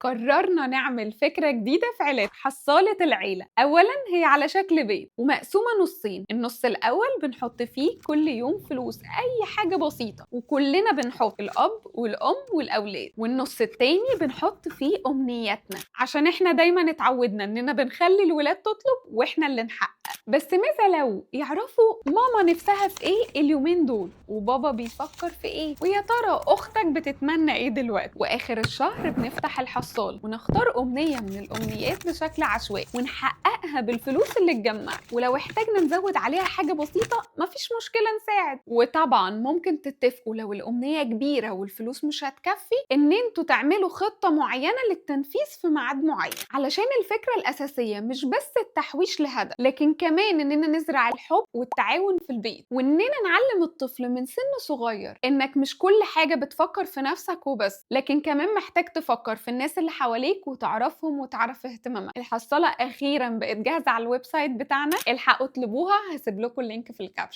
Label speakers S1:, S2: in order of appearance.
S1: قررنا نعمل فكرة جديدة في عيلات حصالة العيلة. أولا هي على شكل بيت ومقسومة نصين، النص الأول بنحط فيه كل يوم فلوس أي حاجة بسيطة وكلنا بنحط الأب والأم والأولاد، والنص التاني بنحط فيه أمنياتنا عشان إحنا دايما اتعودنا إننا بنخلي الولاد تطلب وإحنا اللي نحقق. بس ماذا لو يعرفوا ماما نفسها في ايه اليومين دول وبابا بيفكر في ايه، ويا ترى اختك بتتمنى ايه دلوقتي؟ واخر الشهر بنفتح الحصال ونختار امنية من الامنيات بشكل عشوائي ونحققها بالفلوس اللي اتجمعت، ولو احتاجنا نزود عليها حاجة بسيطة مفيش مشكلة نساعد. وطبعا ممكن تتفقوا لو الامنية كبيرة والفلوس مش هتكفي ان انتوا تعملوا خطة معينة للتنفيذ في ميعاد معين، علشان الفكرة الاساسية مش بس التحويش لهدف لكن كمان اننا نزرع الحب والتعاون في البيت، واننا نعلم الطفل من سن صغير انك مش كل حاجة بتفكر في نفسك وبس، لكن كمان محتاج تفكر في الناس اللي حواليك وتعرفهم وتعرف اهتماماتهم. الحصالة اخيرا بقت جاهزة على الويب سايت بتاعنا، الحقوا اطلبوها، هسيب لكم اللينك في الكابشن.